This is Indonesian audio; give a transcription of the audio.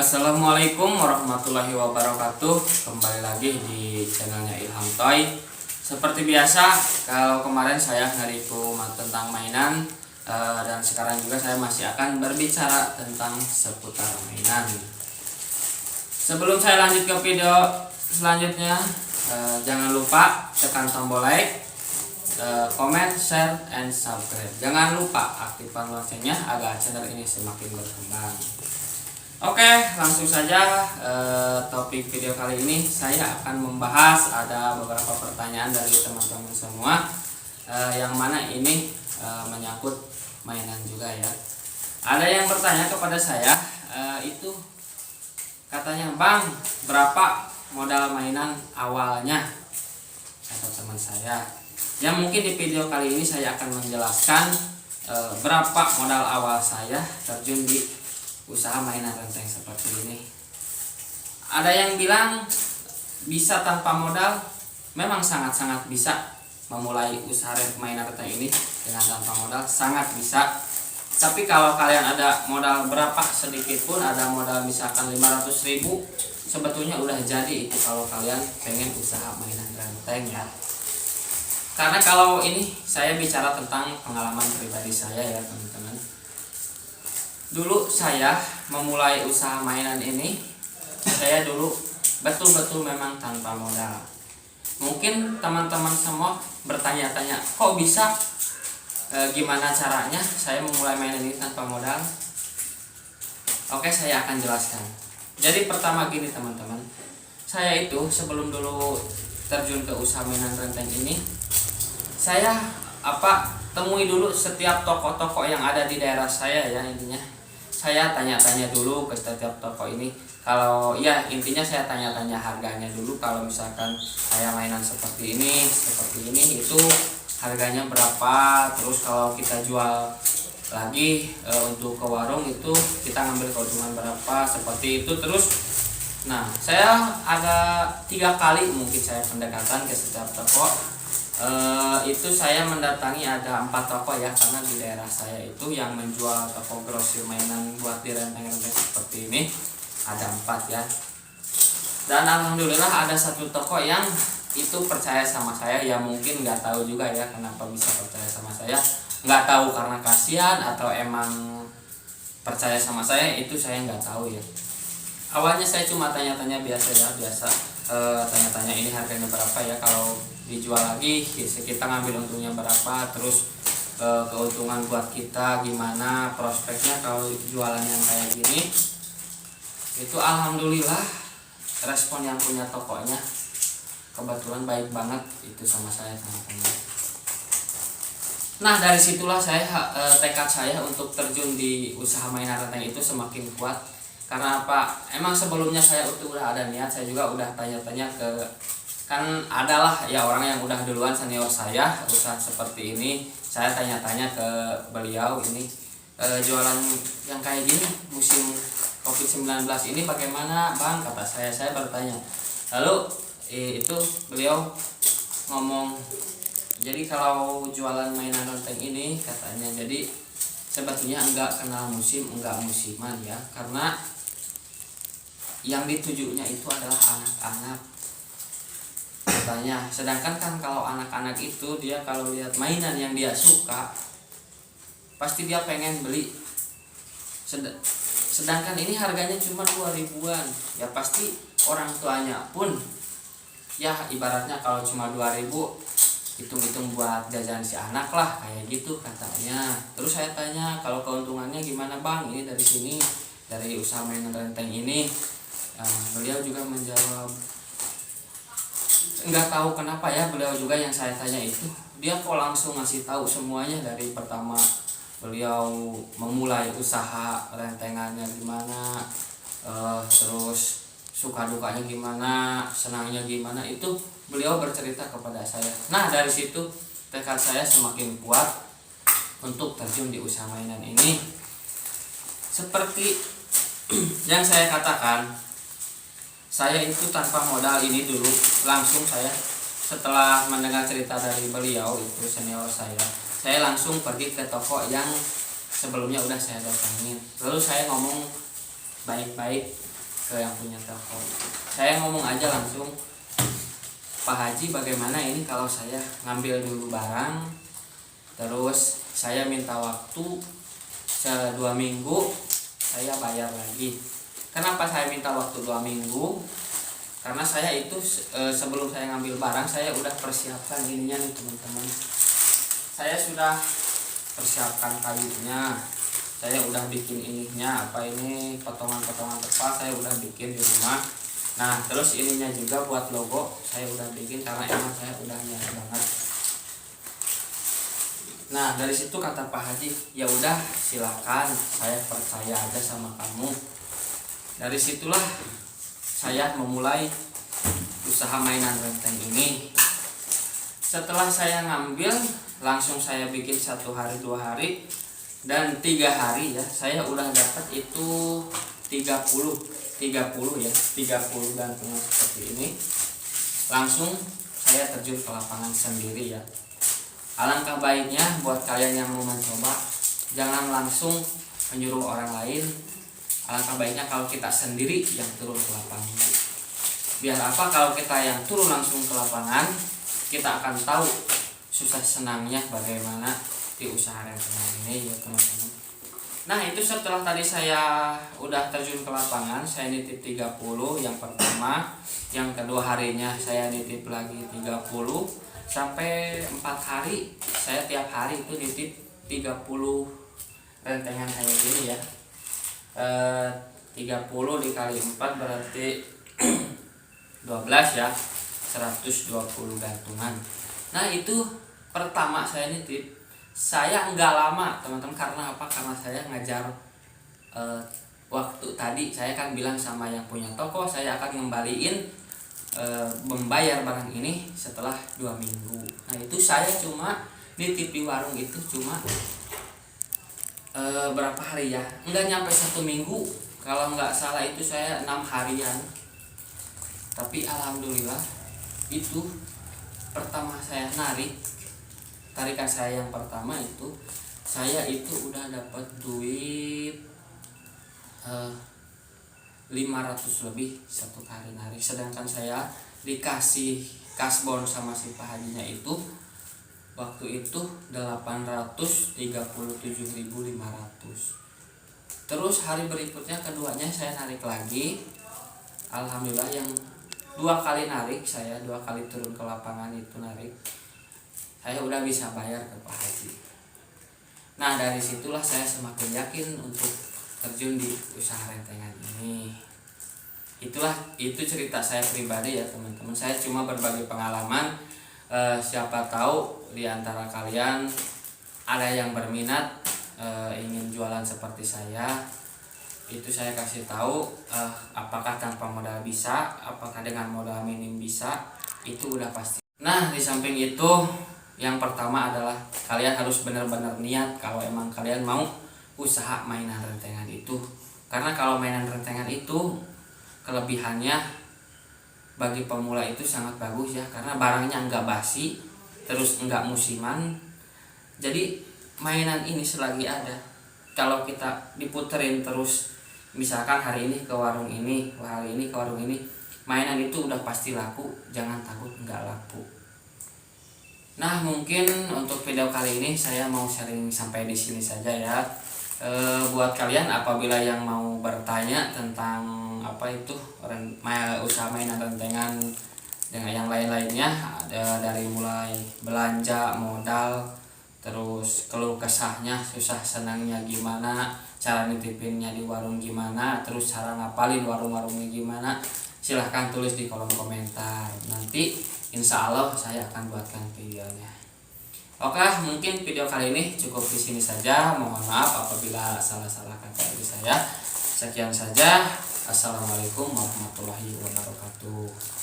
Assalamualaikum warahmatullahi wabarakatuh. Kembali lagi di channelnya Ilham Toy. Seperti biasa, kalau kemarin saya nge-review tentang mainan, dan sekarang juga saya masih akan berbicara tentang seputar mainan. Sebelum saya lanjut ke video selanjutnya, jangan lupa tekan tombol like, comment, share, and subscribe. Jangan lupa aktifkan loncengnya agar channel ini semakin berkembang. Oke, langsung saja topik video kali ini saya akan membahas ada beberapa pertanyaan dari teman-teman semua, yang mana ini menyangkut mainan juga ya. Ada yang bertanya kepada saya, itu katanya, "Bang, berapa modal mainan awalnya?" kata teman saya. Ya, mungkin di video kali ini saya akan menjelaskan berapa modal awal saya terjun di usaha mainan renteng seperti ini. Ada yang bilang bisa tanpa modal. Memang sangat-sangat bisa memulai usaha mainan renteng ini dengan tanpa modal, sangat bisa. Tapi kalau kalian ada modal berapa sedikit pun, ada modal misalkan 500.000, sebetulnya udah jadi itu kalau kalian pengen usaha mainan renteng ya. Karena kalau ini saya bicara tentang pengalaman pribadi saya ya teman-teman. Dulu saya memulai usaha mainan ini, saya dulu betul-betul memang tanpa modal. Mungkin teman-teman semua bertanya-tanya, kok bisa, gimana caranya saya memulai mainan ini tanpa modal? Oke, saya akan jelaskan. Jadi pertama gini teman-teman, saya itu sebelum dulu terjun ke usaha mainan renteng ini, saya temui dulu setiap toko-toko yang ada di daerah saya ya. Intinya saya tanya-tanya dulu ke setiap toko ini. Kalau ya intinya saya tanya-tanya harganya dulu. Kalau misalkan saya mainan seperti ini itu harganya berapa. Terus kalau kita jual lagi untuk ke warung itu kita ngambil keuntungan berapa, seperti itu. Terus nah, saya ada 3 kali mungkin saya pendekatan ke setiap toko. Itu saya mendatangi ada 4 toko ya, karena di daerah saya itu yang menjual toko grosir mainan buat di renteng-renteng seperti ini ada 4 ya. Dan alhamdulillah ada 1 toko yang itu percaya sama saya ya. Mungkin nggak tahu juga ya kenapa bisa percaya sama saya, nggak tahu karena kasihan atau emang percaya sama saya, itu saya nggak tahu ya. Awalnya saya cuma tanya-tanya biasa ya, tanya-tanya ini harganya berapa ya, kalau dijual lagi kita ngambil untungnya berapa, terus keuntungan buat kita gimana, prospeknya kalau jualan yang kayak gini. Itu alhamdulillah respon yang punya tokonya kebetulan baik banget itu sama saya teman-teman. Nah, dari situlah saya tekad saya untuk terjun di usaha mainan renteng itu semakin kuat. Karena apa? Emang sebelumnya saya udah ada niat, saya juga udah tanya-tanya ke, kan adalah ya orang yang udah duluan senior saya usaha seperti ini. Saya tanya-tanya ke beliau ini, jualan yang kayak gini musim COVID-19 ini bagaimana Bang, kata saya bertanya. Lalu itu beliau ngomong, jadi kalau jualan mainan renteng ini katanya, jadi sebetulnya enggak kenal musim, enggak musiman ya, karena yang ditujunya itu adalah anak-anak katanya. Sedangkan kan kalau anak-anak itu dia kalau lihat mainan yang dia suka pasti dia pengen beli. Sedangkan ini harganya cuma 2.000-an ya, pasti orang tuanya pun ya ibaratnya kalau cuma 2.000 hitung-hitung buat jajan si anak lah, kayak gitu katanya. Terus saya tanya, kalau keuntungannya gimana Bang ini dari sini, dari usaha mainan renteng ini? Beliau juga menjawab, nggak tahu kenapa ya, beliau juga yang saya tanya itu dia kok langsung ngasih tahu semuanya dari pertama beliau memulai usaha rentengannya gimana, terus suka dukanya gimana, senangnya gimana, itu beliau bercerita kepada saya. Nah, dari situ tekad saya semakin kuat untuk terjun di usaha mainan ini. Seperti yang saya katakan, saya itu tanpa modal ini dulu langsung saya setelah mendengar cerita dari beliau itu senior saya langsung pergi ke toko yang sebelumnya udah saya datangin. Lalu saya ngomong baik-baik ke yang punya toko. Saya ngomong aja langsung, Pak Haji bagaimana ini kalau saya ngambil dulu barang, terus saya minta waktu 2 minggu, saya bayar lagi. Kenapa saya minta waktu 2 minggu? Karena saya itu sebelum saya ngambil barang, saya udah persiapkan ininya nih teman-teman. Saya sudah persiapkan kayunya, saya udah bikin ininya, apa ini, potongan-potongan terpal saya udah bikin di rumah. Nah terus ininya juga buat logo saya udah bikin, karena emang saya udah niat banget. Nah dari situ kata Pak Haji, ya udah silakan, saya percaya aja sama kamu. Dari situlah saya memulai usaha mainan renteng ini. Setelah saya ngambil, langsung saya bikin 1 hari 2 hari dan 3 hari ya, saya udah dapat itu 30 ya, 30 gantungan seperti ini. Langsung saya terjun ke lapangan sendiri ya. Alangkah baiknya buat kalian yang mau mencoba, jangan langsung menyuruh orang lain. Alangkah baiknya kalau kita sendiri yang turun ke lapangan. Biar apa, kalau kita yang turun langsung ke lapangan, kita akan tahu susah senangnya bagaimana di usaha rentengan ini ya teman-teman. Nah itu setelah tadi saya udah terjun ke lapangan, saya nitip 30 yang pertama, yang kedua harinya saya nitip lagi 30, sampai 4 hari saya tiap hari itu nitip 30 rentengan kayak gini ya. 30 dikali 4 berarti 12 ya, 120 gantungan. Nah itu pertama saya nitip, saya enggak lama teman-teman. Karena apa? Karena saya ngajar waktu tadi saya kan bilang sama yang punya toko, saya akan ngembaliin membayar barang ini setelah 2 minggu. Nah itu saya cuma nitip di warung itu cuma berapa hari ya, enggak nyampe 1 minggu, kalau nggak salah itu saya 6 harian. Tapi alhamdulillah itu pertama saya tarikan saya yang pertama itu, saya itu udah dapat duit 500 lebih 1 kali narik. Sedangkan saya dikasih kasbon sama si Pak Hajinya itu waktu itu 837.500. Terus hari berikutnya keduanya saya narik lagi. Alhamdulillah yang 2 kali narik, saya 2 kali turun ke lapangan itu narik, saya udah bisa bayar ke Pak Haji. Nah dari situlah saya semakin yakin untuk terjun di usaha rentengan ini. Itu cerita saya pribadi ya teman-teman. Saya cuma berbagi pengalaman. Siapa tahu di antara kalian ada yang berminat ingin jualan seperti saya. Itu saya kasih tahu, apakah tanpa modal bisa, apakah dengan modal minim bisa, itu udah pasti. Nah di samping itu, yang pertama adalah kalian harus benar-benar niat kalau emang kalian mau usaha mainan rentengan itu. Karena kalau mainan rentengan itu kelebihannya bagi pemula itu sangat bagus ya, karena barangnya enggak basi, terus enggak musiman. Jadi mainan ini selagi ada, kalau kita diputerin terus, misalkan hari ini ke warung ini, hari ini ke warung ini, mainan itu udah pasti laku. Jangan takut enggak laku. Nah mungkin untuk video kali ini saya mau sharing sampai di sini saja ya. Buat kalian apabila yang mau bertanya tentang apa itu usaha mainan rentengan dengan yang lain-lainnya, ada dari mulai belanja, modal, terus keluh kesahnya, susah senangnya gimana, cara nitipinnya di warung gimana, terus cara ngapalin warung-warungnya gimana, silahkan tulis di kolom komentar. Nanti insya Allah saya akan buatkan videonya. Oke, mungkin video kali ini cukup di sini saja. Mohon maaf apabila salah-salah kata dari saya. Sekian saja. Assalamualaikum warahmatullahi wabarakatuh.